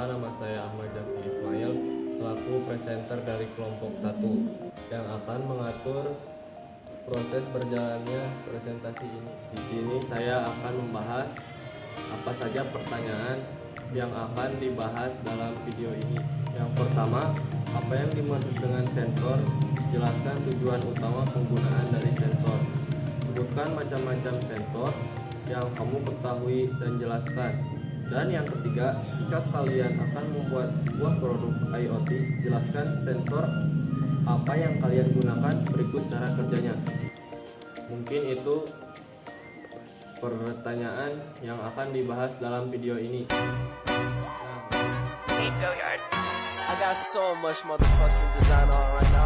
Perkenalkan, nama saya Ahmad Zaki Ismail selaku presenter dari kelompok 1 yang akan mengatur proses berjalannya presentasi ini. Di sini saya akan membahas apa saja pertanyaan yang akan dibahas dalam video ini. Yang pertama, apa yang dimaksud dengan sensor? Jelaskan tujuan utama penggunaan dari sensor. Sebutkan macam-macam sensor yang kamu ketahui dan jelaskan. Dan yang ketiga, jika kalian akan membuat sebuah produk IoT, jelaskan sensor apa yang kalian gunakan, berikut cara kerjanya. Mungkin itu pertanyaan yang akan dibahas dalam video ini. I got so much motherfucking design on right now.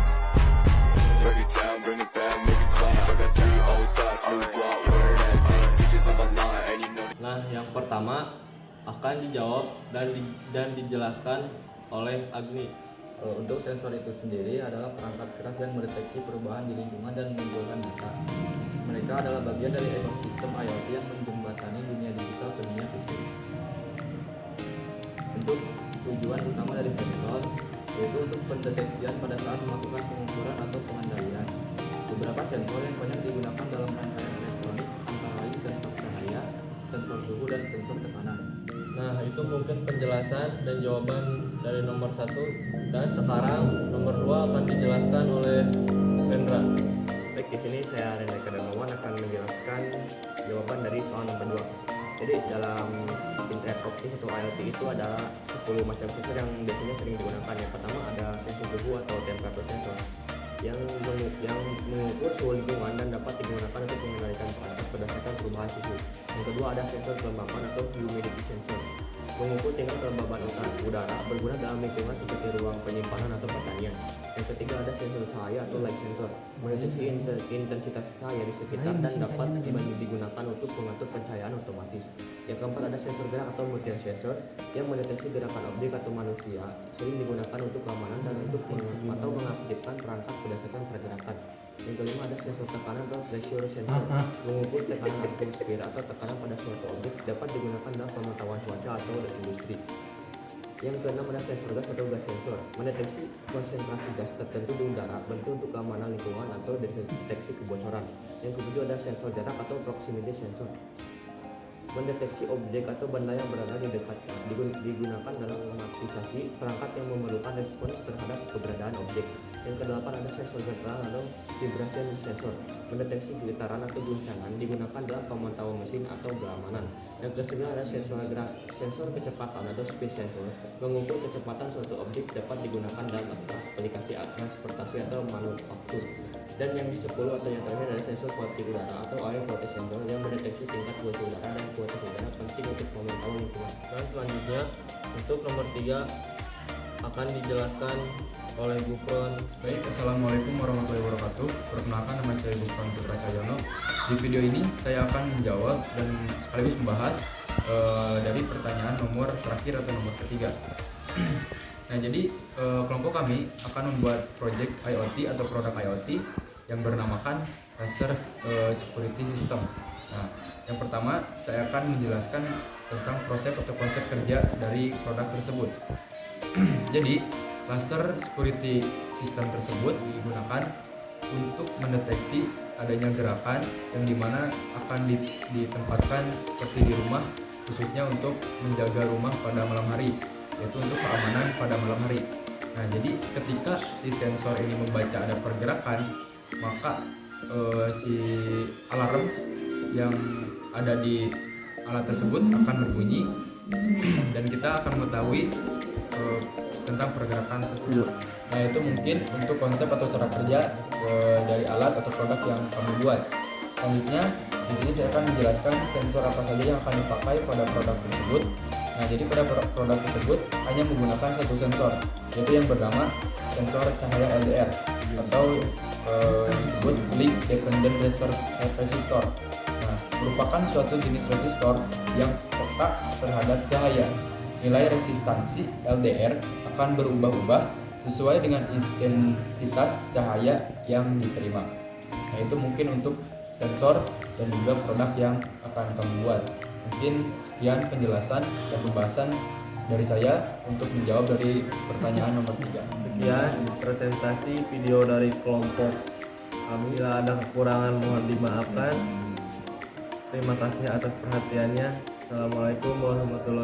Break it down, bring it back, make it clap. I got 3 old thoughts, new block, where that day. Bitches on my line, and you know. Nah, yang pertama akan dijawab dan dijelaskan oleh Agni. Untuk sensor itu sendiri adalah perangkat keras yang mendeteksi perubahan di lingkungan dan mengumpulkan data. Mereka adalah bagian dari ekosistem IoT yang menjembatani dunia digital ke dunia fisik. Untuk tujuan utama dari sensor yaitu untuk pendeteksian pada saat melakukan pengukuran atau pengendalian. Beberapa sensor yang banyak digunakan dalam rangkaian elektronik antara lain sensor cahaya, sensor suhu, dan sensor tekanan. Nah, itu mungkin penjelasan dan jawaban dari nomor 1. Dan sekarang nomor 2 akan dijelaskan oleh Rendra. Baik, di sini saya Rendra Kadarmawan akan menjelaskan jawaban dari soal nomor 2. Jadi dalam internet of things atau IoT itu ada 10 macam sensor yang biasanya sering digunakan. Yang pertama ada sensor suhu atau temperature sensor yang mengukur suhu lingkungan dan dapat digunakan untuk mengendalikan perangkat berdasarkan perubahan suhu. Yang kedua ada sensor kelembapan atau humidity sensor, mengukur tingkat kelembaban udara berguna dalam lingkungan seperti ruang penyimpanan atau pertanian. Yang ketiga ada sensor cahaya atau light sensor, mendeteksi intensitas cahaya di sekitar dan dapat digunakan untuk mengatur pencahayaan otomatis. Yang keempat ada sensor gerak atau motion sensor yang mendeteksi gerakan objek atau manusia, sering digunakan untuk keamanan dan untuk atau mengaktifkan perangkat berdasarkan pergerakan. Yang kelima ada sensor tekanan atau pressure sensor, mengukur tekanan atmosfer atau tekanan pada suatu objek, dapat digunakan dalam pemantauan cuaca atau industri. Yang keenam ada sensor gas atau gas sensor, mendeteksi konsentrasi gas tertentu di udara, bentuk untuk keamanan lingkungan atau deteksi kebocoran. Yang ketujuh ada sensor jarak atau proximity sensor, mendeteksi objek atau benda yang berada di dekatnya, digunakan dalam mengantisipasi perangkat yang memerlukan respons terhadap keberadaan objek. Yang kedelapan ada sensor getaran atau vibration sensor, mendeteksi getaran atau guncangan, digunakan dalam pemantauan mesin atau keamanan. Yang kesembilan ada sensor kecepatan atau speed sensor, mengukur kecepatan suatu objek, dapat digunakan dalam aplikasi transportasi atau manufaktur. Dan yang ke-10 atau yang terakhir ada sensor kualitas udara atau air quality sensor yang mendeteksi tingkat kualitas udara dan kualitas udara penting untuk memantau lingkungan. Dan selanjutnya untuk nomor 3 akan dijelaskan oleh Gufron. Baik, assalamualaikum warahmatullahi wabarakatuh. Perkenalkan, nama saya Gufron Putra Cahyono. Di video ini saya akan menjawab dan sekaligus membahas dari pertanyaan nomor terakhir atau nomor ketiga. Nah, jadi kelompok kami akan membuat project IoT atau produk IoT yang bernamakan Razer Security System. Nah, yang pertama saya akan menjelaskan tentang proses atau konsep kerja dari produk tersebut. Jadi, Razer Security System tersebut digunakan untuk mendeteksi adanya gerakan yang dimana akan ditempatkan seperti di rumah, khususnya untuk menjaga rumah pada malam hari, yaitu untuk keamanan pada malam hari. Nah, jadi ketika si sensor ini membaca ada pergerakan, maka si alarm yang ada di alat tersebut akan berbunyi dan kita akan mengetahui tentang pergerakan tersebut. Nah, itu mungkin untuk konsep atau cara kerja dari alat atau produk yang kami buat. Selanjutnya, di sini saya akan menjelaskan sensor apa saja yang akan dipakai pada produk tersebut. Nah, jadi pada produk tersebut hanya menggunakan satu sensor, yaitu yang bernama sensor cahaya LDR atau disebut Link Dependent Resistor. Nah, merupakan suatu jenis resistor yang peka terhadap cahaya. Nilai resistansi LDR akan berubah-ubah sesuai dengan intensitas cahaya yang diterima. Nah, itu mungkin untuk sensor dan juga produk yang akan kami buat. Mungkin sekian penjelasan dan pembahasan dari saya untuk menjawab dari pertanyaan nomor 3. Sekian presentasi video dari kelompok kami. Bila ada kekurangan mohon dimaafkan. Terima kasih atas perhatiannya. Assalamualaikum warahmatullahi wabarakatuh.